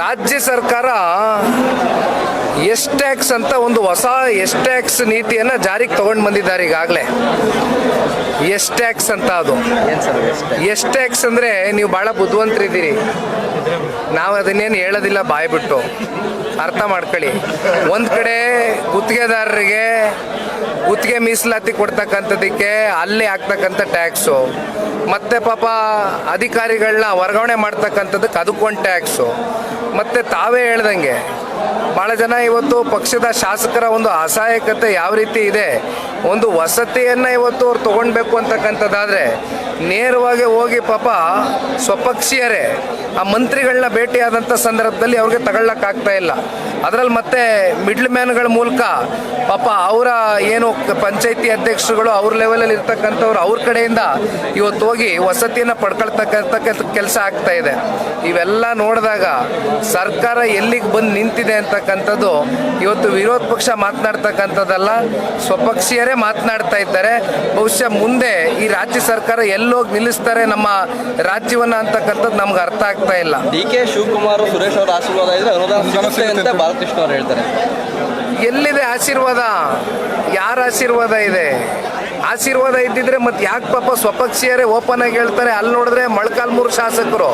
ರಾಜ್ಯ ಸರ್ಕಾರ S tax ಅಂತ ಒಂದು ಹೊಸ ಎಸ್ ಟ್ಯಾಕ್ಸ್ ನೀತಿಯನ್ನು ಜಾರಿಗೆ ತಗೊಂಡು ಬಂದಿದ್ದಾರೆ ಈಗಾಗಲೇ. ಎಸ್ ಟ್ಯಾಕ್ಸ್ ಅಂತ ಅದು ಎಸ್ ಟ್ಯಾಕ್ಸ್ ಅಂದರೆ ನೀವು ಭಾಳ ಬುದ್ಧಿವಂತರಿದ್ದೀರಿ, ನಾವು ಅದನ್ನೇನು ಹೇಳೋದಿಲ್ಲ ಬಾಯ್ಬಿಟ್ಟು ಅರ್ಥ ಮಾಡ್ಕೊಳ್ಳಿ. ಒಂದು ಕಡೆ ಗುತ್ತಿಗೆದಾರರಿಗೆ ಗುತ್ತಿಗೆ ಮೀಸಲಾತಿ ಕೊಡ್ತಕ್ಕಂಥದ್ದಕ್ಕೆ ಅಲ್ಲಿ ಆಗ್ತಕ್ಕಂಥ ಟ್ಯಾಕ್ಸು, ಮತ್ತು ಪಾಪ ಅಧಿಕಾರಿಗಳನ್ನ ವರ್ಗಾವಣೆ ಮಾಡ್ತಕ್ಕಂಥದ್ದಕ್ಕೆ ಅದಕ್ಕೊಂದು ಟ್ಯಾಕ್ಸು, ಮತ್ತು ತಾವೇ ಹೇಳ್ದಂಗೆ ಭಾಳ ಜನ ಇವತ್ತು ಪಕ್ಷದ ಶಾಸಕರ ಒಂದು ಅಸಹಾಯಕತೆ ಯಾವ ರೀತಿ ಇದೆ, ಒಂದು ವಸತಿಯನ್ನು ಇವತ್ತು ಅವ್ರು ತೊಗೊಳ್ಬೇಕು ಅಂತಕ್ಕಂಥದ್ದಾದರೆ ನೇರವಾಗಿ ಹೋಗಿ ಪಾಪ ಸ್ವಪಕ್ಷೀಯರೇ ಆ ಮಂತ್ರಿಗಳನ್ನ ಭೇಟಿಯಾದಂಥ ಸಂದರ್ಭದಲ್ಲಿ ಅವ್ರಿಗೆ ತಗೊಳ್ಳೋಕ್ಕಾಗ್ತಾ ಇಲ್ಲ. ಅದರಲ್ಲಿ ಮತ್ತೆ ಮಿಡ್ಲ್ ಮ್ಯಾನ್ಗಳ ಮೂಲಕ ಪಾಪ ಅವರ ಏನು ಪಂಚಾಯತಿ ಅಧ್ಯಕ್ಷರುಗಳು ಅವ್ರ ಲೆವೆಲಲ್ಲಿ ಇರ್ತಕ್ಕಂಥವ್ರು ಅವ್ರ ಕಡೆಯಿಂದ ಇವತ್ತು ಹೋಗಿ ವಸತಿಯನ್ನು ಪಡ್ಕೊಳ್ತಕ್ಕಂಥ ಕೆಲಸ ಆಗ್ತಾ ಇದೆ. ಇವೆಲ್ಲ ನೋಡಿದಾಗ ಸರ್ಕಾರ ಎಲ್ಲಿಗೆ ಬಂದು ನಿಂತಿದೆ ಅಂತಕ್ಕಂಥದ್ದು ಇವತ್ತು ವಿರೋಧ ಪಕ್ಷ ಮಾತನಾಡ್ತಕ್ಕಂಥದ್ದಲ್ಲ, ಸ್ವಪಕ್ಷೀಯರೇ ಮಾತನಾಡ್ತಾ ಇದ್ದಾರೆ. ಬಹುಶಃ ಮುಂದೆ ಈ ರಾಜ್ಯ ಸರ್ಕಾರ ಎಲ್ಲೋಗಿ ನಿಲ್ಲಿಸ್ತಾರೆ ನಮ್ಮ ರಾಜ್ಯವನ್ನು ಅಂತಕ್ಕಂಥದ್ದು ನಮ್ಗೆ ಅರ್ಥ ಆಗ್ತಾ ಇಲ್ಲ. DK ಶಿವಕುಮಾರ್ ಸುರೇಶ್ ಅವರ ಆಶೀರ್ವಾದ ಇದ್ರೆ ಅನುದಾನ ಸಿಗುತ್ತೆ ಅಂತ ಬಾಲಕೃಷ್ಣ ಅವರು ಹೇಳ್ತಾರೆ. ಎಲ್ಲಿದೆ ಆಶೀರ್ವಾದ? ಯಾರ ಆಶೀರ್ವಾದ ಇದೆ? ಆಶೀರ್ವಾದ ಇದ್ದಿದ್ರೆ ಮತ್ತೆ ಯಾಕೆ ಪಾಪ ಸ್ವಪಕ್ಷೀಯರೇ ಓಪನ್ ಆಗಿ ಹೇಳ್ತಾರೆ. ಅಲ್ಲಿ ನೋಡಿದ್ರೆ ಮೊಳಕಾಲ್ಮೂರು ಶಾಸಕರು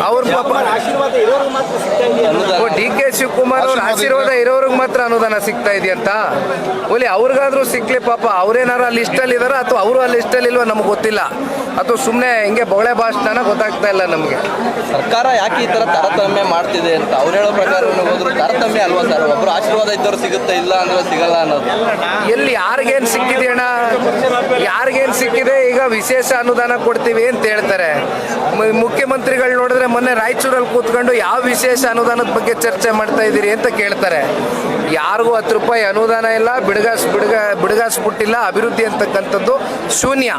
ಅವ್ರ ಪಾಪ DK ಶಿವಕುಮಾರ್ ಅವ್ರ ಆಶೀರ್ವಾದ ಇರೋರಿಗೆ ಮಾತ್ರ ಅನುದಾನ ಸಿಗ್ತಾ ಇದೆಯಂತ. ಒಲಿ ಅವ್ರಿಗಾದ್ರೂ ಸಿಕ್ಲಿ ಪಾಪ, ಅವ್ರೇನಾರು ಅಲ್ಲಿ ಲಿಸ್ಟಲ್ಲಿ ಇದಾರ ಅಥವಾ ಅವರು ಅಲ್ಲಿ ಲಿಸ್ಟಲ್ಲಿ ಇಲ್ವ ನಮ್ಗೆ ಗೊತ್ತಿಲ್ಲ, ಅಥವಾ ಸುಮ್ಮನೆ ಹಿಂಗೆ ಬೊಗಳೆ ಭಾಷಣ ಗೊತ್ತಾಗ್ತಾ ಇಲ್ಲ ನಮಗೆ. ಸರ್ಕಾರ ಯಾಕೆ ಈ ಥರ ತಾರತಮ್ಯ ಮಾಡ್ತಿದೆ ಅಂತ ಅವ್ರು ಹೇಳೋ ಪ್ರಕಾರ ಹೋದ್ರು ತಾರತಮ್ಯ ಅಲ್ವಾ ಸರ್? ಒಬ್ಬರು ಆಶೀರ್ವಾದ ಇದ್ದವ್ರು ಸಿಗುತ್ತೆ, ಇಲ್ಲ ಅಂದ್ರೆ ಸಿಗಲ್ಲ ಅನ್ನೋದು. ಎಲ್ಲಿ ಯಾರಿಗೇನು ಸಿಕ್ಕಿದೆ ಅಣ್ಣ? ಯಾರಿಗೇನು ಸಿಕ್ಕಿದೆ? ಈಗ ವಿಶೇಷ ಅನುದಾನ ಕೊಡ್ತೀವಿ ಅಂತ ಹೇಳ್ತಾರೆ. ಮುಖ್ಯಮಂತ್ರಿಗಳು ನೋಡಿದ್ರೆ ಮೊನ್ನೆ ರಾಯಚೂರಲ್ಲಿ ಕೂತ್ಕೊಂಡು ಯಾವ ವಿಶೇಷ ಅನುದಾನದ ಬಗ್ಗೆ ಚರ್ಚೆ ಮಾಡ್ತಾ ಇದ್ದೀರಿ ಅಂತ ಕೇಳ್ತಾರೆ. ಯಾರಿಗೂ 10 ರೂಪಾಯಿ ಅನುದಾನ ಇಲ್ಲ, ಬಿಡುಗಾಸ್ ಬಿಟ್ಟಿಲ್ಲ, ಅಭಿವೃದ್ಧಿ ಅಂತಕ್ಕಂಥದ್ದು ಶೂನ್ಯ.